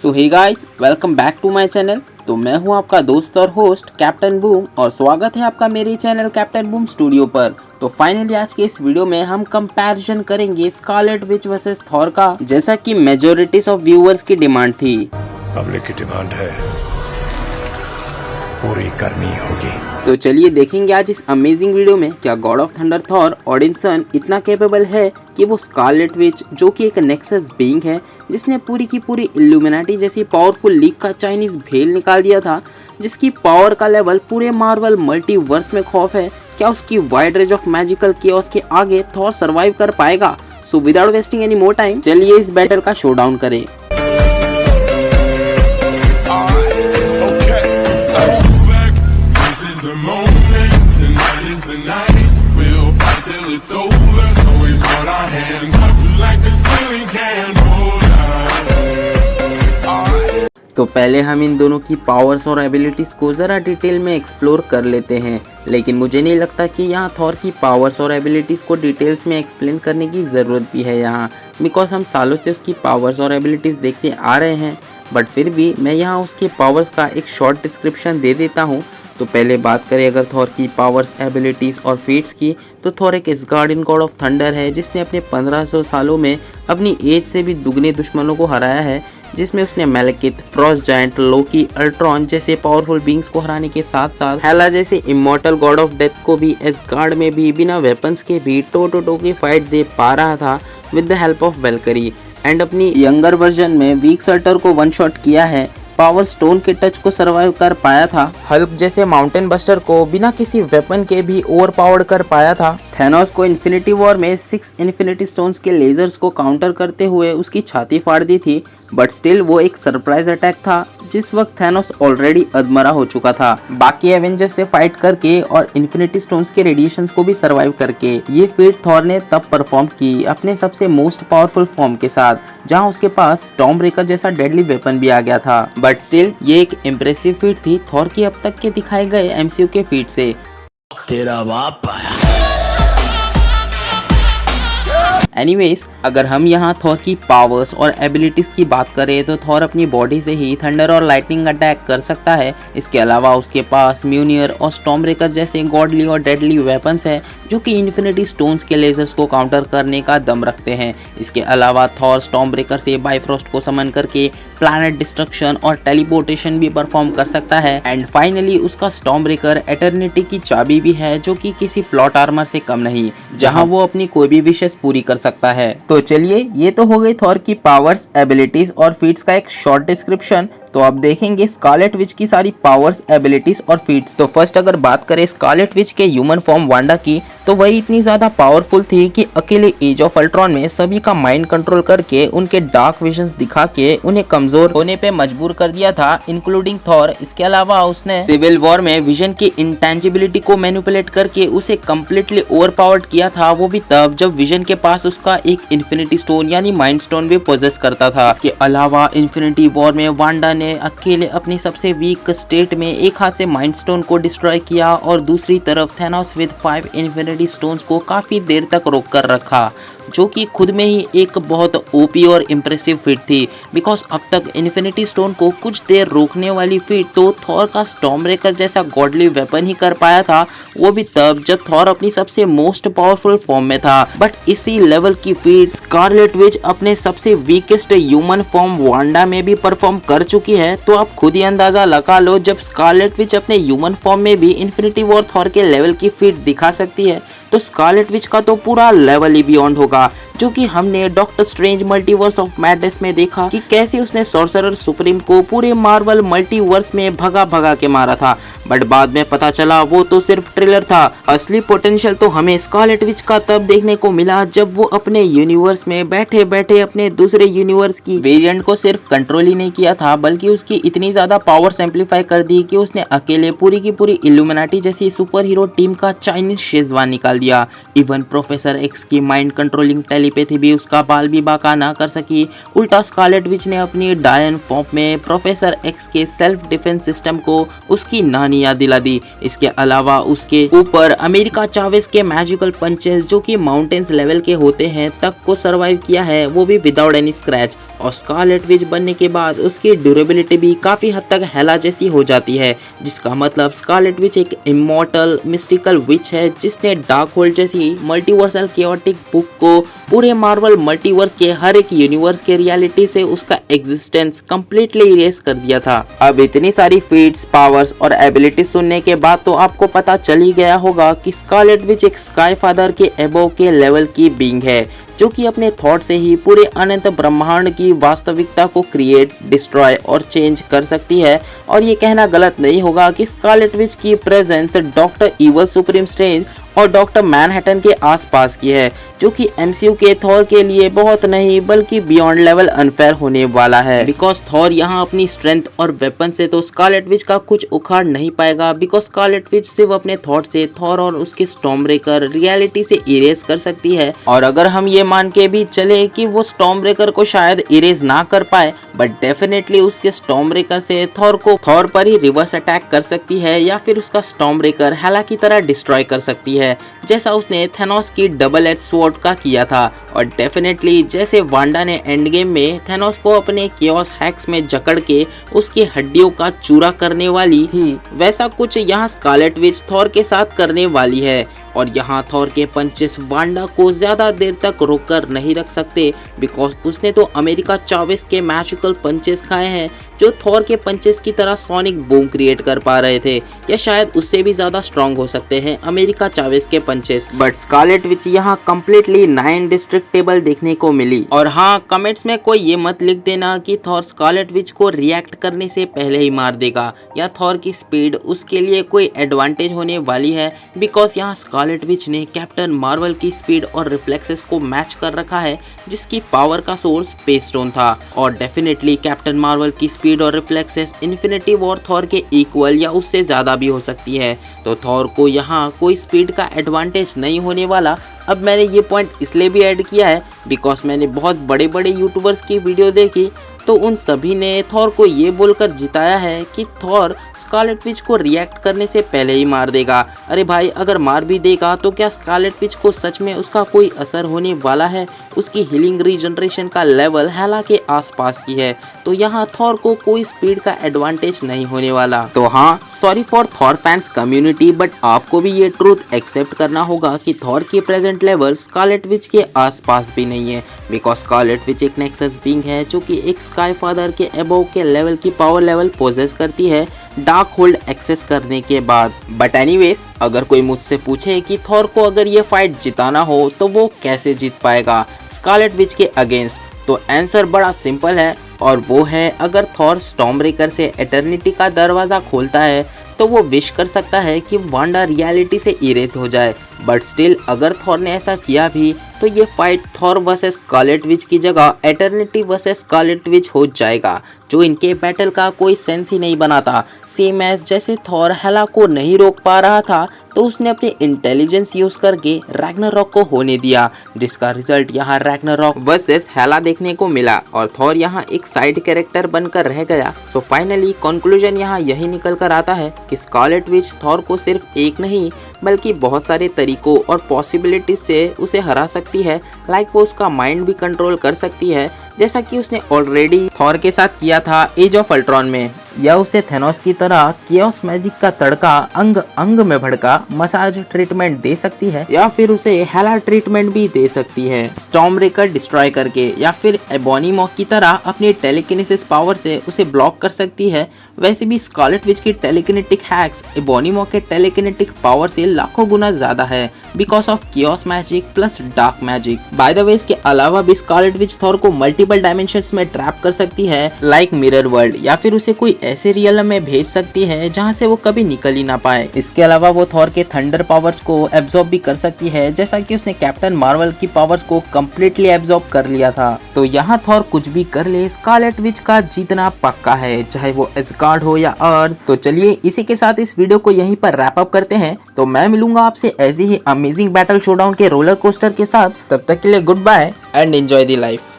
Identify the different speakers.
Speaker 1: So hey guys, welcome back to my channel. तो मैं हूं आपका दोस्त और होस्ट कैप्टन बूम और स्वागत है आपका मेरे चैनल कैप्टन बूम स्टूडियो पर। तो फाइनली आज के इस वीडियो में हम कंपैरिजन करेंगे स्कारलेट विच वर्सेस थॉर का, जैसा कि मेजॉरिटी ऑफ व्यूअर्स की डिमांड थी।
Speaker 2: पब्लिक की डिमांड है, पूरी करनी होगी।
Speaker 1: तो चलिए देखेंगे आज इस अमेजिंग वीडियो में क्या गॉड ऑफ थंडर थॉर ओडिनसन इतना कैपेबल है कि वो स्कारलेट विच, जो कि एक नेक्सस बीइंग है जिसने पूरी की पूरी इल्यूमिनाटी जैसी पावरफुल लीग का चाइनीज भेल निकाल दिया था, जिसकी पावर का लेवल पूरे मार्वल मल्टीवर्स में खौफ है, क्या उसकी wide range of magical chaos के आगे थॉर सरवाइव कर पाएगा? So without wasting any more time चलिए इस बैटल का शोडाउन करें। तो पहले हम इन दोनों की पावर्स और एबिलिटीज को ज़रा डिटेल में एक्सप्लोर कर लेते हैं, लेकिन मुझे नहीं लगता कि यहाँ थॉर की पावर्स और एबिलिटीज़ को डिटेल्स में एक्सप्लेन करने की ज़रूरत भी है यहाँ, बिकॉज हम सालों से उसकी पावर्स और एबिलिटीज़ देखते आ रहे हैं। बट फिर भी मैं यहाँ उसके पावर्स का एक शॉर्ट डिस्क्रिप्शन दे देता हूँ। तो पहले बात करें अगर थॉर की पावर्स, एबिलिटीज़ और फीट्स की, तो थॉर एक एसगार्डियन गॉड ऑफ थंडर है जिसने अपने 1500 सालों में अपनी एज से भी दुगने दुश्मनों को हराया है, जिसमें उसने मैलेकिथ, फ्रॉस्ट जायंट, लोकी, अल्ट्रॉन जैसे पावरफुल बींग्स को हराने के साथ साथ हेला जैसे इमॉर्टल गॉड ऑफ डेथ को भी एसगार्ड में भी बिना वेपन्स के भी टो टू टो की फाइट दे पा रहा था with the help of Valkyrie. And अपनी यंगर वर्जन में वीक सर्टर को वन शॉट किया है, पावर स्टोन के टच को सरवाइव कर पाया था, हल्क जैसे माउंटेन बस्टर को बिना किसी वेपन के भी ओवर पावर्ड कर पाया था, थैनोस को इन्फिनिटी वॉर में 6 इन्फिनिटी स्टोन्स के लेजर्स को काउंटर करते हुए उसकी छाती फाड़ दी थी, बट स्टिल वो एक सरप्राइज अटैक था जिस वक्त थैनोस ऑलरेडी अधमरा हो चुका था। बाकी एवेंजर्स से फाइट करके और इन्फिनिटी स्टोन्स के रेडिएशंस को भी सरवाइव करके ये फीट थॉर ने तब परफॉर्म की अपने सबसे मोस्ट पावरफुल फॉर्म के साथ, जहां उसके पास स्टॉर्म ब्रेकर जैसा डेडली वेपन भी आ गया था। बट स्टिल ये एक इम्प्रेसिव फीट थी थॉर की अब तक के दिखाए गए एमसीयू के फीट से।
Speaker 2: तेरा बाप आया।
Speaker 1: एनीवेज, अगर हम यहाँ थॉर की पावर्स और एबिलिटीज़ की बात करें तो थॉर अपनी बॉडी से ही थंडर और लाइटनिंग अटैक कर सकता है। इसके अलावा उसके पास म्यूनियर और स्टॉर्म ब्रेकर जैसे गॉडली और डेडली वेपन्स हैं जो कि इन्फिनिटी स्टोन्स के लेजर्स को काउंटर करने का दम रखते हैं। इसके अलावा थॉर स्टॉर्म ब्रेकर से बाइफ्रॉस्ट को समन करके प्लैनेट डिस्ट्रक्शन और टेलीपोर्टेशन भी परफॉर्म कर सकता है। एंड फाइनली उसका स्टॉर्म ब्रेकर एटर्निटी की चाबी भी है जो कि किसी प्लॉट आर्मर से कम नहीं, जहां वो अपनी कोई भी विशेष पूरी कर सकता है। तो चलिए, ये तो हो गई थॉर की पावर्स, एबिलिटीज और फीट्स का एक शॉर्ट डिस्क्रिप्शन। तो अब देखेंगे स्कारलेट विच की सारी पावर्स, एबिलिटीज और फीट्स। तो फर्स्ट अगर बात करें स्कारलेट विच के ह्यूमन फॉर्म वांडा की, तो वही इतनी ज्यादा पावरफुल थी कि अकेले एज ऑफ अल्ट्रॉन में सभी का माइंड कंट्रोल करके उनके डार्क विजन्स दिखा के उन्हें कमजोर होने पे मजबूर कर दिया था, इंक्लूडिंग थॉर। इसके अलावा उसने सिविल वॉर में विजन की इंटेंजिबिलिटी को मैनिपुलेट करके उसे कम्प्लीटली ओवरपावर्ड किया था, वो भी तब जब विजन के पास उसका एक इन्फिनिटी स्टोन यानी माइंड स्टोन भी पोजेस करता था। इसके अलावा इन्फिनिटी वॉर में वांडा ने अकेले अपनी सबसे वीक स्टेट में एक हाथ से माइंड स्टोन को डिस्ट्रॉय किया और दूसरी तरफ थैनोस विद 5 इन्फिनिटी स्टोन्स को काफी देर तक रोक कर रखा, जो कि खुद में ही एक बहुत ओपी और इम्प्रेसिव फीट थी। बिकॉज अब तक इन्फिनिटी स्टोन को कुछ देर रोकने वाली फीट तो थॉर का स्टॉर्म ब्रेकर जैसा गॉडली वेपन ही कर पाया था, वो भी तब जब थॉर अपनी सबसे मोस्ट पावरफुल फॉर्म में था। बट इसी लेवल की फीट स्कारलेट विच अपने सबसे वीकेस्ट ह्यूमन फॉर्म वांडा में भी परफॉर्म कर चुकी है। तो आप खुद ही अंदाजा लगा लो, जब स्कारलेट विच अपने ह्यूमन फॉर्म में भी इन्फिनिटी वॉर थॉर के लेवल की फीट दिखा सकती है, तो स्कारलेट विच का तो पूरा लेवल ही बियॉन्ड होगा, जो कि हमने doctor strange multiverse of madness में देखा कि कैसे उसने सॉर्सरर सुप्रीम को पूरे मार्वल मल्टीवर्स में भगा भगा के मारा था। बट बाद में पता चला वो तो सिर्फ ट्रेलर था। असली पोटेंशियल तो हमें स्कारलेट विच का तब देखने को मिला जब वो अपने यूनिवर्स में बैठे बैठे अपने दूसरे यूनिवर्स की वेरिएंट को सिर्फ कंट्रोल ही नहीं किया था, बल्कि उसकी इतनी ज्यादा पावर एम्प्लीफाई कर दी कि उसने अकेले पूरी की पूरी इल्यूमिनाटी जैसी सुपर हीरो टीम का चाइनीज शेजवान निकाल दिया। इवन प्रोफेसर एक्स की माइंड कंट्रोलिंग टेलीपैथी भी उसका बाल भी बाका ना कर सकी। उल्टा स्कारलेट विच ने अपनी डायन फॉर्म में प्रोफेसर एक्स के सेल्फ डिफेंस सिस्टम को उसकी नानी याद दिला दी। इसके अलावा उसके ऊपर अमेरिका चावेस के मैजिकल पंचेस, जो कि माउंटेन्स लेवल के होते हैं, तक को सरवाइव किया है, वो भी विदाउट एनी स्क्रैच। और स्कारलेट विच बनने के बाद उसकी ड्यूरेबिलिटी भी काफ़ी हद तक हेला जैसी हो जाती है, जिसका मतलब स्कारलेट विच एक इमॉर्टल मिस्टिकल विच है जिसने डार्क होल्ड जैसी मल्टीवर्सल केओटिक बुक को पूरे मार्वल मल्टीवर्स के हर एक यूनिवर्स के रियलिटी से उसका एग्जिस्टेंस कंप्लीटली इरेज कर दिया था। अब इतनी सारी फीट्स, पावर्स और एबिलिटीज सुनने के बाद तो आपको पता चल ही गया होगा कि स्कारलेट विच एक स्काई फादर के एबोव के लेवल की बीइंग है, जो कि अपने थॉट से ही पूरे अनंत ब्रह्मांड की वास्तविकता को क्रिएट, डिस्ट्रॉय और चेंज कर सकती है। और ये कहना गलत नहीं होगा कि स्कारलेट विच की presence doctor evil supreme strange और डॉक्टर मैनहट्टन के आसपास की है, जो कि एमसीयू के थॉर के लिए बहुत नहीं बल्कि बियॉन्ड लेवल अनफेयर होने वाला है। बिकॉज थॉर यहाँ अपनी स्ट्रेंथ और वेपन से तो स्कारलेट विच का कुछ उखाड़ नहीं पाएगा, बिकॉज स्कारलेट विच सिर्फ अपने थॉट से थॉर और उसके स्टॉर्मब्रेकर रियलिटी से इरेज कर सकती है। और अगर हम ये मान के भी चले कि वो स्टॉर्मब्रेकर को शायद इरेज ना कर पाए, बट डेफिनेटली उसके स्टॉर्मब्रेकर से थॉर पर ही रिवर्स अटैक कर सकती है, या फिर उसका स्टॉर्मब्रेकर हेला की तरह डिस्ट्रॉय कर सकती है, जैसा उसने थेनोस की डबल एज स्वॉर्ड का किया था। और डेफिनेटली जैसे वांडा ने एंड गेम में थेनोस को अपने केओस हैक्स में जकड़ के उसकी हड्डियों का चूरा करने वाली थी, वैसा कुछ यहाँ स्कारलेट विच थॉर के साथ करने वाली है। और यहाँ थॉर के पंचेस वांडा को ज्यादा देर तक रोककर नहीं रख सकते, बिकॉज उसने तो अमेरिका चावेस के मैजिकल पंचेस खाए हैं, जो थॉर के पंचेस की तरह सोनिक बूम क्रिएट कर पा रहे थे, या शायद उससे भी ज्यादा स्ट्रॉन्ग हो सकते हैं अमेरिका चावेस के पंचेस। बट स्कारलेट विच यहाँ कम्प्लीटली नॉन डिस्ट्रक्टेबल देखने को मिली। और हाँ, कमेंट्स में कोई ये मत लिख देना कि थॉर स्कारलेट विच को रिएक्ट करने से पहले ही मार देगा, या थॉर की स्पीड उसके लिए कोई एडवांटेज होने वाली है, बिकॉज यहाँ स्कारलेट विच ने कैप्टन मार्वल की स्पीड और रिफ्लेक्सेस को मैच कर रखा है, जिसकी पावर का सोर्स स्पेस स्टोन था। और डेफिनेटली कैप्टन मार्वल की स्पीड और रिफ्लेक्सेस इन्फिनिटी वॉर थॉर के इक्वल या उससे ज्यादा भी हो सकती है, तो थॉर को यहाँ कोई स्पीड का एडवांटेज नहीं होने वाला। अब मैंने ये पॉइंट इसलिए भी ऐड किया है बिकॉज मैंने बहुत बड़े बड़े यूट्यूबर्स की वीडियो देखी, तो उन सभी ने थॉर को ये बोलकर जिताया है कि थॉर स्कारलेट विच को रिएक्ट करने से पहले ही मार देगा। अरे भाई, अगर मार भी देगा तो क्या स्कारलेट विच को सच में उसका कोई असर होने वाला है? उसकी हीलिंग रीजनरेशन का लेवल हेला के आसपास की है, तो यहाँ थॉर को कोई स्पीड का एडवांटेज नहीं होने वाला। तो हाँ, sorry for Thor fans community, but आपको भी ये ट्रूथ एक्सेप्ट करना होगा कि थॉर की प्रेजेंट लेवल स्कारलेट विच के आसपास भी नहीं है, बिकॉज स्कारलेट विच एक नेक्सस बीइंग है जो कि एक स्काई फादर के अबव के लेवल की पावर लेवल पोजेस करती है डार्क होल्ड एक्सेस करने के बाद। बट एनीवेज, अगर कोई मुझसे पूछे कि थॉर को अगर ये फाइट जिताना हो तो वो कैसे जीत पाएगा स्कारलेट विच के अगेंस्ट, तो आंसर बड़ा सिंपल है, और वो है अगर थॉर स्टॉर्मब्रेकर से एटर्निटी का दरवाजा खोलता है तो वो विश कर सकता है कि वांडा रियलिटी से इरेज हो जाए। बट स्टिल अगर थॉर ने ऐसा किया भी तो ये fight Thor versus Scarlet Witch की जगह एटर्निटी वर्सेस स्कारलेट विच हो जाएगा, जो इनके बैटल का कोई सेंस ही नहीं बनाता। सेम एज जैसे थॉर हेला को नहीं रोक पा रहा था, तो उसने अपनी इंटेलिजेंस यूज करके रैग्नारॉक को होने दिया, जिसका रिजल्ट यहाँ रैग्नारॉक वर्सेस हेला देखने को मिला, और थॉर यहाँ एक साइड कैरेक्टर बनकर रह गया। सो फाइनली कंक्लूजन यहाँ यही निकल कर आता है कि स्कारलेट विच थॉर को सिर्फ एक नहीं बल्कि बहुत सारे तरीकों और पॉसिबिलिटीज से उसे हरा सकती है। लाइक वो उसका माइंड भी कंट्रोल कर सकती है, जैसा कि उसने ऑलरेडी थॉर के साथ किया था एज ऑफ अल्ट्रॉन में, या उसे थेनोस की तरह केओस मैजिक का तड़का अंग अंग में भड़का मसाज ट्रीटमेंट दे सकती है, या फिर उसे हेला ट्रीटमेंट भी दे सकती है स्टॉर्मब्रेकर डिस्ट्रॉय करके, या फिर एबोनीमॉक की तरह अपनी टेलीकिनेसिस पावर से उसे ब्लॉक कर सकती है। वैसे भी स्कारलेट विच की टेलीकिनेटिक हैक्स एबोनीमॉक के टेलीकिनेटिक पावर से लाखों गुना ज्यादा है, because of chaos magic plus dark magic. By the way, इसके अलावा भी स्कारलेट विच थॉर को मल्टीपल डायमेंशंस में ट्रैप कर सकती है, लाइक मिरर वर्ल्ड, या फिर उसे कोई ऐसे रियल में भेज सकती है जहां से वो कभी निकल ही ना पाए। इसके अलावा वो थॉर के थंडर पावर्स को एब्जॉर्ब भी कर सकती है, जैसा कि उसने कैप्टन मार्वल की पावर्स को कम्प्लीटली एब्जॉर्ब कर लिया था। तो यहाँ थॉर कुछ भी कर ले, स्कारलेट विच का जीतना पक्का है, चाहे वो एस्गार्ड हो या अर्थ। तो चलिए इसी के साथ इस वीडियो को यहीं पर रैप अप करते हैं। तो मैं मिलूंगा आपसे ऐसे ही अमेजिंग बैटल शोडाउन के रोलर कोस्टर के साथ। तब तक के लिए goodbye and enjoy the life.